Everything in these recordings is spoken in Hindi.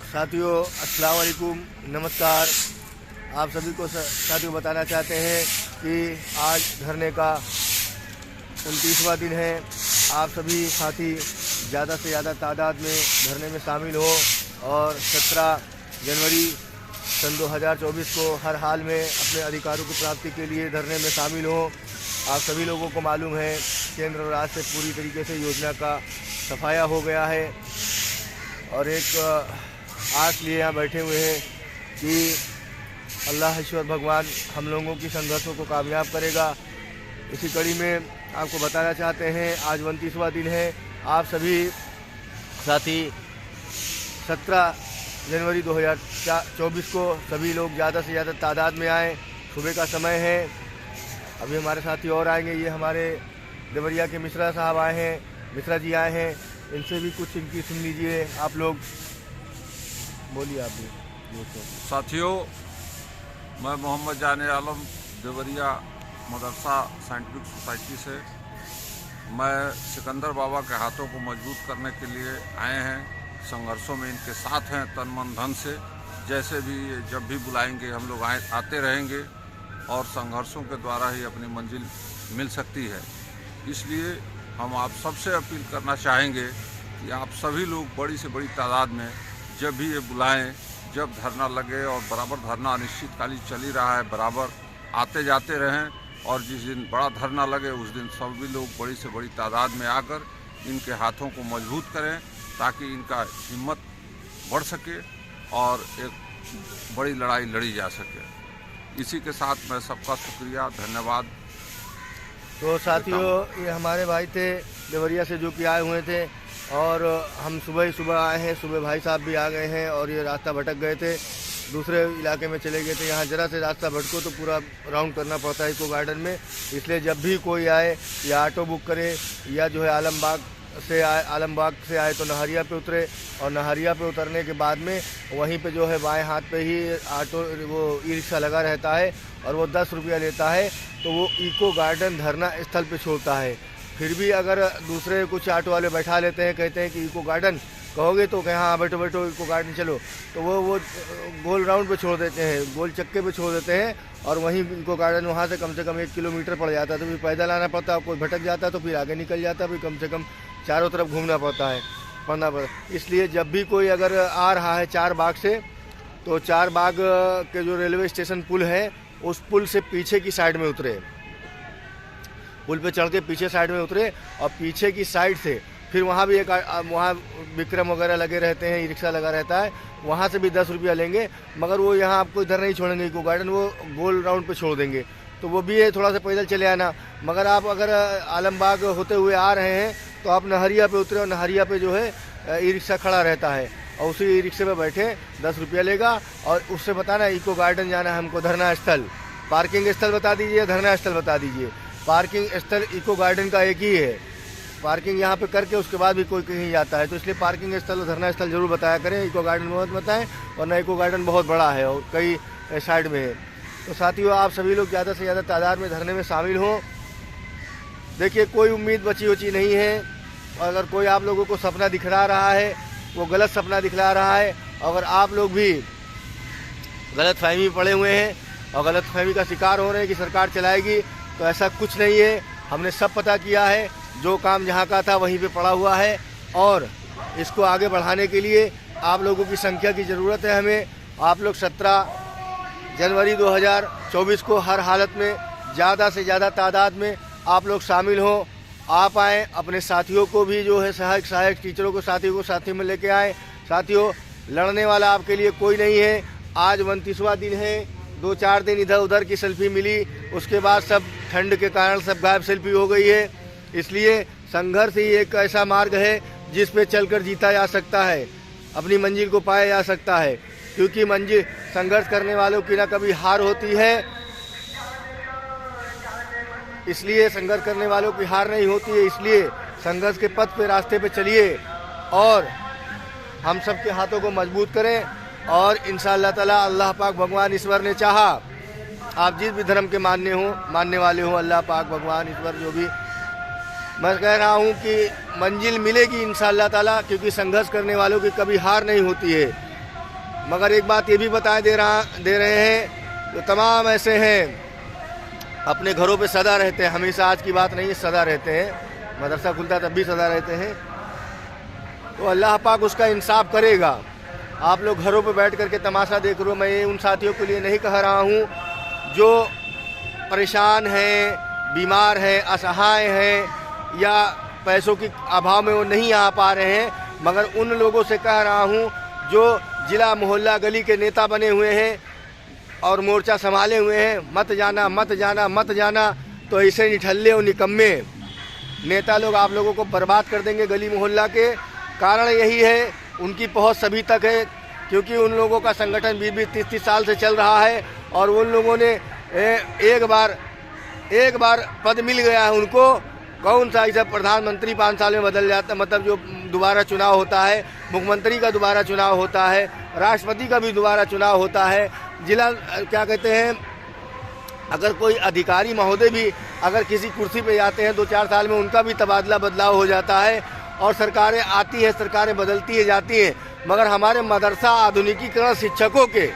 साथियों अस्सलाम वालेकुम, नमस्कार। आप सभी को साथियों बताना चाहते हैं कि आज धरने का 29वां दिन है। आप सभी साथी ज़्यादा से ज़्यादा तादाद में धरने में शामिल हो और 17 जनवरी सन 2024 को हर हाल में अपने अधिकारों की प्राप्ति के लिए धरने में शामिल हो। आप सभी लोगों को मालूम है केंद्र और राज्य से पूरी तरीके से योजना का सफाया हो गया है और एक आस लिए यहाँ बैठे हुए हैं कि अल्लाह ईश्वर भगवान हम लोगों की संघर्षों को कामयाब करेगा। इसी कड़ी में आपको बताना चाहते हैं आज 29वां दिन है। आप सभी साथी 17 जनवरी 2024 को सभी लोग ज़्यादा से ज़्यादा तादाद में आए। सुबह का समय है। अभी हमारे साथी और आएंगे। ये हमारे देवरिया के मिश्रा साहब आए हैं, मिश्रा जी आए हैं। इनसे भी कुछ इनकी सुन लीजिए। आप लोग बोलिए। आप भी साथियों, मैं मोहम्मद जाने आलम देवरिया मदरसा साइंटिफिक सोसाइटी से मैं सिकंदर बाबा के हाथों को मजबूत करने के लिए आए हैं। संघर्षों में इनके साथ हैं तन मन धन से। जैसे भी जब भी बुलाएंगे हम लोग आते रहेंगे और संघर्षों के द्वारा ही अपनी मंजिल मिल सकती है। इसलिए हम आप सबसे अपील करना चाहेंगे कि आप सभी लोग बड़ी से बड़ी तादाद में जब भी ये बुलाएं, जब धरना लगे और बराबर धरना अनिश्चितकालीन चल ही रहा है, बराबर आते जाते रहें और जिस दिन बड़ा धरना लगे उस दिन सभी लोग बड़ी से बड़ी तादाद में आकर इनके हाथों को मजबूत करें ताकि इनका हिम्मत बढ़ सके और एक बड़ी लड़ाई लड़ी जा सके। इसी के साथ मैं सबका शुक्रिया, धन्यवाद। तो साथियों, ये हमारे भाई थे देवरिया से जो कि आए हुए थे और हम सुबह ही सुबह आए हैं। सुबह भाई साहब भी आ गए हैं और ये रास्ता भटक गए थे, दूसरे इलाके में चले गए थे। यहाँ ज़रा से रास्ता भटको तो पूरा राउंड करना पड़ता है इको गार्डन में। इसलिए जब भी कोई आए या ऑटो बुक करे या जो है आलमबाग से आए तो नहरिया पे उतरे और नहरिया पे उतरने के बाद में वहीं पे जो है बाएं हाथ पे ही ऑटो वो ई रिक्शा लगा रहता है और वो 10 रुपया लेता है। तो वो इको गार्डन धरना स्थल पे छोड़ता है। फिर भी अगर दूसरे कुछ ऑटो वाले बैठा लेते हैं, कहते हैं कि इको गार्डन कहोगे तो कहें हाँ बैठो बैठो इको गार्डन चलो, तो वो गोल राउंड पे छोड़ देते हैं, गोल चक्के पे छोड़ देते हैं और वहीं इको गार्डन वहाँ से कम 1 किलोमीटर पड़ जाता है। तो फिर पैदल आना पड़ता है, कोई भटक जाता है तो फिर आगे निकल जाता है, फिर कम से कम चारों तरफ घूमना पड़ता है। इसलिए जब भी कोई अगर आ रहा है 4 बाग से, तो 4 बाग के जो रेलवे स्टेशन पुल है उस पुल से पीछे की साइड में उतरे, पुल पे चढ़ के पीछे साइड में उतरे और पीछे की साइड से फिर वहाँ भी वहाँ विक्रम वगैरह लगे रहते हैं, ई रिक्शा लगा रहता है, वहाँ से भी 10 रुपया लेंगे। मगर वो यहाँ आपको इधर नहीं छोड़ेंगे इको गार्डन, वो गोल राउंड पे छोड़ देंगे। तो वो भी है थोड़ा सा पैदल चले आना। मगर आप अगर आलमबाग होते हुए आ रहे हैं तो आप नहरिया पे उतरे और नहरिया पे जो है ई रिक्शा खड़ा रहता है और उसी ई रिक्शे पे बैठे 10 रुपया लेगा और उससे बताना इको गार्डन जाना है हमको, धरना स्थल, पार्किंग स्थल बता दीजिए, धरना स्थल बता दीजिए। पार्किंग स्थल इको गार्डन का एक ही है। पार्किंग यहाँ पे करके उसके बाद भी कोई कहीं जाता है, तो इसलिए पार्किंग स्थल और धरना स्थल जरूर बताया करें। इको गार्डन बहुत बताएं, वरना इको गार्डन बहुत बड़ा है और कई साइड में है। तो साथियों, आप सभी लोग ज़्यादा से ज़्यादा तादाद में धरने में शामिल हों। देखिए, कोई उम्मीद बची नहीं है। अगर कोई आप लोगों को सपना दिखला रहा है, वो गलत सपना दिखला रहा है। अगर आप लोग भी गलत फहमी में पड़े हुए हैं और गलत फहमी का शिकार हो रहे हैं कि सरकार चलाएगी, तो ऐसा कुछ नहीं है। हमने सब पता किया है, जो काम जहाँ का था वहीं पे पड़ा हुआ है और इसको आगे बढ़ाने के लिए आप लोगों की संख्या की ज़रूरत है हमें। आप लोग 17 जनवरी 2024 को हर हालत में ज़्यादा से ज़्यादा तादाद में आप लोग शामिल हों। आप आएँ, अपने साथियों को भी जो है सहायक टीचरों को, साथियों को साथी में लेके आएँ। साथियों, लड़ने वाला आपके लिए कोई नहीं है। आज 29वां दिन है। 2-4 दिन इधर उधर की सेल्फी मिली, उसके बाद सब ठंड के कारण सब गायब सेल्फी हो गई है। इसलिए संघर्ष ही एक ऐसा मार्ग है जिस पे चलकर जीता जा सकता है, अपनी मंजिल को पाया जा सकता है। क्योंकि मंजिल संघर्ष करने वालों की ना कभी हार होती है, इसलिए संघर्ष करने वालों की हार नहीं होती है। इसलिए संघर्ष के पथ पे, रास्ते पे चलिए और हम सब के हाथों को मजबूत करें और इंशाअल्लाह ताला अल्लाह पाक भगवान ईश्वर ने चाहा, आप जिस भी धर्म के मानने वाले हो, अल्लाह पाक भगवान ईश्वर जो भी, मैं कह रहा हूँ कि मंजिल मिलेगी इंशाअल्लाह ताला। क्योंकि संघर्ष करने वालों की कभी हार नहीं होती है। मगर एक बात ये भी दे रहे हैं, जो तमाम ऐसे हैं अपने घरों पे सदा रहते हैं, हमेशा आज की बात नहीं है, सदा रहते हैं, मदरसा खुलता तब भी सदा रहते हैं, तो अल्लाह पाक उसका इंसाफ करेगा। आप लोग घरों पे बैठ करके तमाशा देख रहे हो। मैं ये उन साथियों के लिए नहीं कह रहा हूँ जो परेशान हैं, बीमार हैं, असहाय हैं या पैसों की अभाव में वो नहीं आ पा रहे हैं, मगर उन लोगों से कह रहा हूँ जो जिला मोहल्ला गली के नेता बने हुए हैं और मोर्चा संभाले हुए हैं, मत जाना मत जाना मत जाना। तो ऐसे निठल्ले और निकम्मे नेता लोग आप लोगों को बर्बाद कर देंगे गली मोहल्ला के। कारण यही है, उनकी पहुंच सभी तक है, क्योंकि उन लोगों का संगठन 20-30 साल से चल रहा है और उन लोगों ने एक बार पद मिल गया है उनको। कौन सा ऐसा प्रधानमंत्री 5 साल में बदल जाता है, मतलब जो दोबारा चुनाव होता है, मुख्यमंत्री का दोबारा चुनाव होता है, राष्ट्रपति का भी दोबारा चुनाव होता है, जिला क्या कहते हैं, अगर कोई अधिकारी महोदय भी अगर किसी कुर्सी पे जाते हैं 2-4 साल में उनका भी तबादला बदलाव हो जाता है और सरकारें आती हैं, सरकारें बदलती है जाती हैं। मगर हमारे मदरसा आधुनिकीकरण शिक्षकों के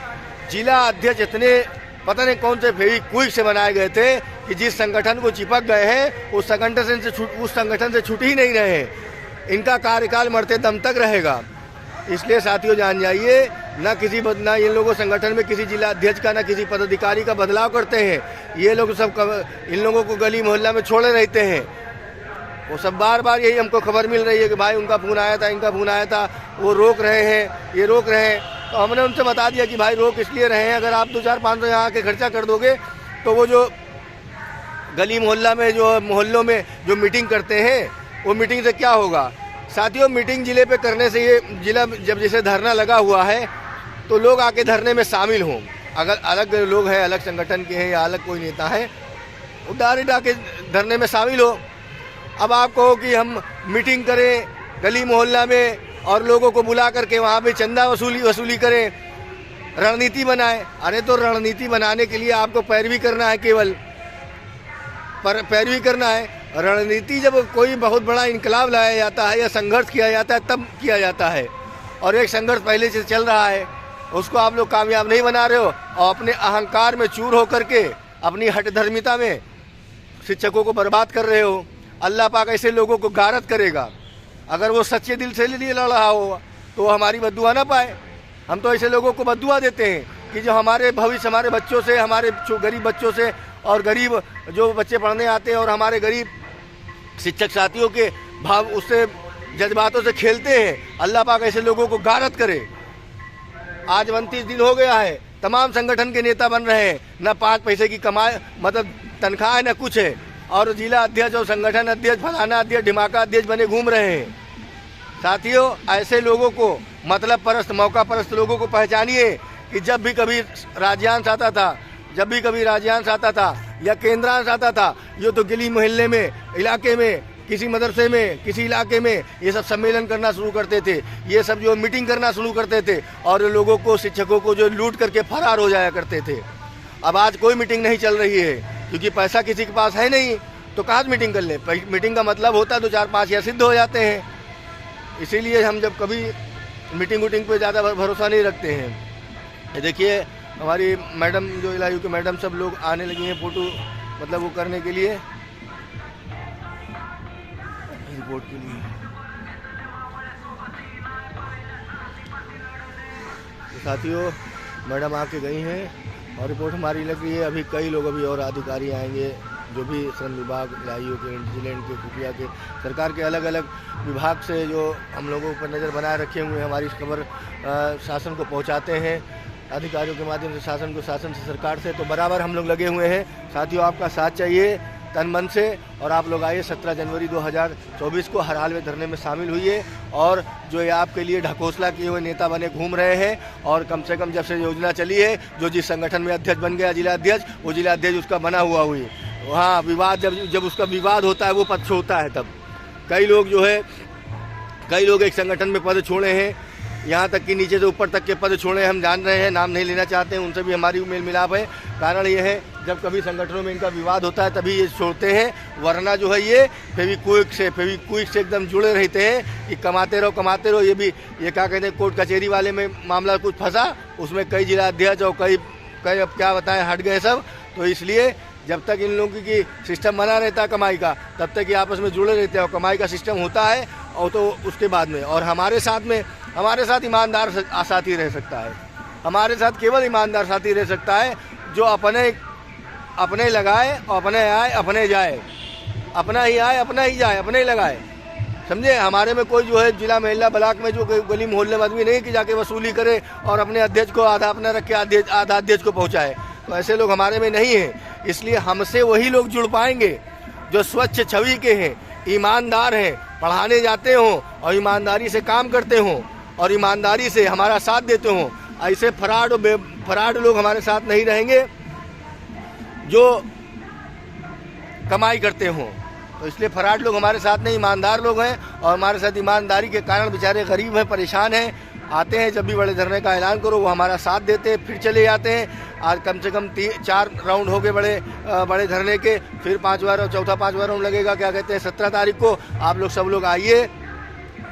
जिला अध्यक्ष इतने पता नहीं कौन से फेविक्विक से बनाए गए थे कि जिस संगठन को चिपक गए हैं उस संगठन से छूट ही नहीं रहे। इनका कार्यकाल मरते दम तक रहेगा। इसलिए साथियों जान जाइए, ना इन लोगों संगठन में किसी जिला अध्यक्ष का ना किसी पदाधिकारी का बदलाव करते हैं। ये लोग सब इन लोगों को गली मोहल्ला में छोड़े रहते हैं। वो सब बार यही हमको खबर मिल रही है कि भाई उनका फ़ोन आया था, इनका फ़ोन आया था, वो रोक रहे हैं, ये रोक रहे हैं। तो हमने उनसे बता दिया कि भाई रोक इसलिए रहे हैं, अगर आप 2-4-500 यहाँ के खर्चा कर दोगे तो वो जो गली मोहल्ला में जो मोहल्लों में जो मीटिंग करते हैं वो मीटिंग से क्या होगा। साथियों, मीटिंग जिले पे करने से ये जिला जब जैसे धरना लगा हुआ है तो लोग आके धरने में शामिल हों। अगर अलग लोग हैं, अलग संगठन के हैं या अलग कोई नेता है, वो डायरेक्ट आके धरने में शामिल हो। अब आप कहो कि हम मीटिंग करें गली मोहल्ला में और लोगों को बुला करके वहाँ पे चंदा वसूली करें, रणनीति बनाएं। अरे तो रणनीति बनाने के लिए आपको पैरवी करना है, केवल पैरवी करना है। रणनीति जब कोई बहुत बड़ा इनकलाब लाया जाता है या संघर्ष किया जाता है तब किया जाता है, और एक संघर्ष पहले से चल रहा है, उसको आप लोग कामयाब नहीं बना रहे हो और अपने अहंकार में चूर होकर के अपनी हठधर्मिता में शिक्षकों को बर्बाद कर रहे हो। अल्लाह पाक ऐसे लोगों को गारत करेगा। अगर वो सच्चे दिल से लिए लड़ रहा हो तो हमारी बद्दुआ ना पाए। हम तो ऐसे लोगों को बद्दुआ देते हैं कि जो हमारे भविष्य, हमारे बच्चों से, हमारे गरीब बच्चों से और गरीब जो बच्चे पढ़ने आते हैं और हमारे गरीब शिक्षक साथियों के भाव उससे जज्बातों से खेलते हैं। अल्लाह पाक ऐसे लोगों को गारत करे। आज 29 दिन हो गया है, तमाम संगठन के नेता बन रहे हैं, न 5 पैसे की कमाई मतलब तनख्वाह है न कुछ है, और जिला अध्यक्ष और संगठन अध्यक्ष, फलाना अध्यक्ष, ढिमाका अध्यक्ष बने घूम रहे हैं। साथियों, ऐसे लोगों को, मतलब परस्त, मौका परस्त लोगों को पहचानिए कि जब भी कभी राज्यांश आता था या केंद्रांश आता था, ये तो गली मोहल्ले में, इलाके में, किसी मदरसे में, किसी इलाके में ये सब सम्मेलन करना शुरू करते थे, ये सब जो मीटिंग करना शुरू करते थे और लोगों को, शिक्षकों को जो लूट करके फरार हो जाया करते थे। अब आज कोई मीटिंग नहीं चल रही है क्योंकि पैसा किसी के पास है नहीं, तो कहाँ मीटिंग कर ले। मीटिंग का मतलब होता है 2-4-5 या सिद्ध हो जाते हैं। इसीलिए हम जब कभी मीटिंग वूटिंग पे ज़्यादा भरोसा नहीं रखते हैं। देखिए हमारी मैडम जो इलायू के मैडम सब लोग आने लगी हैं फोटो मतलब वो करने के लिए, रिपोर्ट के लिए। तो साथियों, मैडम आके गई हैं और रिपोर्ट हमारी लग रही है। अभी कई लोग और अधिकारी आएंगे जो भी श्रम विभाग, इलायू के, इंटेलिजेंट के, खुफिया के, सरकार के अलग अलग विभाग से जो हम लोगों पर नज़र बनाए रखे हुए हैं, हमारी इस खबर शासन को पहुंचाते हैं अधिकारियों के माध्यम से, शासन को, शासन से सरकार से। तो बराबर हम लोग लगे हुए हैं। साथियों, आपका साथ चाहिए तन मन से, और आप लोग आइए 17 जनवरी 2024 को हर हाल में धरने में शामिल हुई और जो ये आपके लिए ढकोसला किए हुए नेता बने घूम रहे हैं, और कम से कम जब से योजना चली है, जो जिस संगठन में अध्यक्ष बन गया जिला अध्यक्ष, वो जिला अध्यक्ष उसका बना हुआ हुई। वहाँ विवाद जब उसका विवाद होता है, वो पद छोड़ता है, तब कई लोग एक संगठन में पद छोड़े हैं, यहाँ तक कि नीचे से ऊपर तक के पद छोड़े, हम जान रहे हैं, नाम नहीं लेना चाहते हैं, उनसे भी हमारी मेल मिलाप है। कारण ये है जब कभी संगठनों में इनका विवाद होता है तभी ये छोड़ते हैं, वरना जो है ये फेविक्विक से एकदम जुड़े रहते हैं कि कमाते रहो। ये भी ये क्या कहते हैं, कोर्ट कचहरी वाले में मामला कुछ फंसा, उसमें कई जिला अध्यक्ष और कई अब क्या बताएं हट गए सब। तो इसलिए जब तक इन लोगों की सिस्टम बना रहता है कमाई का, तब तक ये आपस में जुड़े रहते हैं और कमाई का सिस्टम होता है। और तो उसके बाद में और हमारे साथ ईमानदार साथी रह सकता है, हमारे साथ केवल ईमानदार साथी रह सकता है जो अपने लगाए और अपने आए अपने जाए, अपना ही आए अपना ही जाए, अपने ही लगाए, समझे। हमारे में कोई जो है जिला महिला ब्लॉक में जो गली मोहल्ले में आदमी नहीं कि जाके वसूली करे और अपने अध्यक्ष को आधा अपना रख के आधा अध्यक्ष को पहुँचाए, तो ऐसे लोग हमारे में नहीं हैं। इसलिए हमसे वही लोग जुड़ पाएंगे जो स्वच्छ छवि के हैं, ईमानदार हैं, पढ़ाने जाते हों और ईमानदारी से काम करते हों और ईमानदारी से हमारा साथ देते हों। ऐसे फराड लोग हमारे साथ नहीं रहेंगे जो कमाई करते हों। तो इसलिए फराड लोग हमारे साथ नहीं, ईमानदार लोग हैं और हमारे साथ ईमानदारी के कारण बेचारे गरीब हैं, परेशान हैं, आते हैं जब भी बड़े धरने का ऐलान करो वो हमारा साथ देते हैं, फिर चले जाते हैं। आज कम से कम 4 राउंड हो गए बड़े धरने के, फिर 5वां और चौथा 5वां राउंड लगेगा, क्या कहते हैं 17 तारीख को। आप लोग सब लोग आइए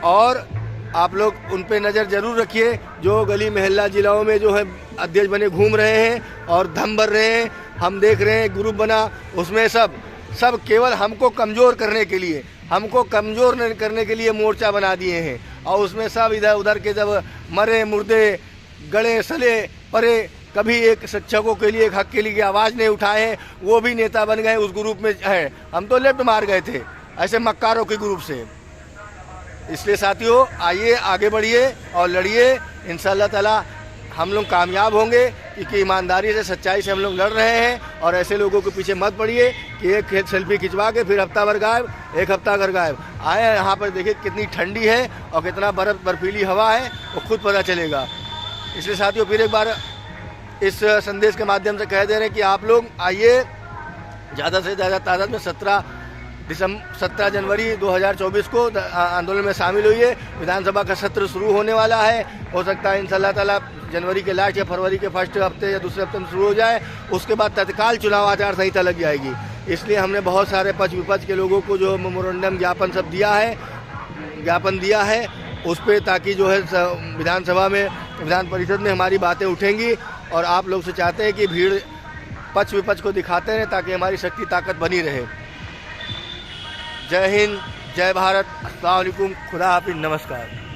और आप लोग उन पे नज़र ज़रूर रखिए जो गली मोहल्ला जिलाओं में जो है अध्यक्ष बने घूम रहे हैं और धम भर रहे हैं। हम देख रहे हैं ग्रुप बना, उसमें सब केवल हमको कमज़ोर करने के लिए मोर्चा बना दिए हैं और उसमें सब इधर उधर के जब मरे मुर्दे गड़े सले परे, कभी एक शिक्षकों के लिए एक हक के लिए आवाज़ नहीं उठाए हैं, वो भी नेता बन गए उस ग्रुप में है। हम तो लेफ्ट मार गए थे ऐसे मक्कारों के ग्रुप से। इसलिए साथियों आइए आगे बढ़िए और लड़िए, इंशाअल्लाह ताला हम लोग कामयाब होंगे क्योंकि ईमानदारी से सच्चाई से हम लोग लड़ रहे हैं। और ऐसे लोगों के पीछे मत पड़िए कि एक सेल्फी खिंचवा के फिर हफ्ता भर गायब, एक हफ्ता घर गायब। आए यहाँ पर देखिए कितनी ठंडी है और कितना बर्फीली हवा है, वो खुद पता चलेगा। इसलिए साथियों फिर एक बार इस संदेश के माध्यम से कह दे रहे हैं कि आप लोग आइए ज़्यादा से ज़्यादा तादाद में 17 जनवरी 2024 को आंदोलन में शामिल हुई। विधानसभा का सत्र शुरू होने वाला है, हो सकता है इंशाअल्लाह ताला जनवरी के लास्ट या फरवरी के फर्स्ट हफ्ते या दूसरे हफ्ते में शुरू हो जाए। उसके बाद तत्काल चुनाव आचार संहिता लग जाएगी। इसलिए हमने बहुत सारे पक्ष विपक्ष के लोगों को जो मेमोरेंडम ज्ञापन दिया है उस पर, ताकि जो है विधानसभा में विधान परिषद में हमारी बातें उठेंगी और आप लोग से चाहते हैं कि भीड़ पक्ष विपक्ष को दिखाते हैं ताकि हमारी शक्ति ताकत बनी रहे। जय हिंद, जय भारत, अस्सलाम वालेकुम, खुदा हाफिज़, नमस्कार।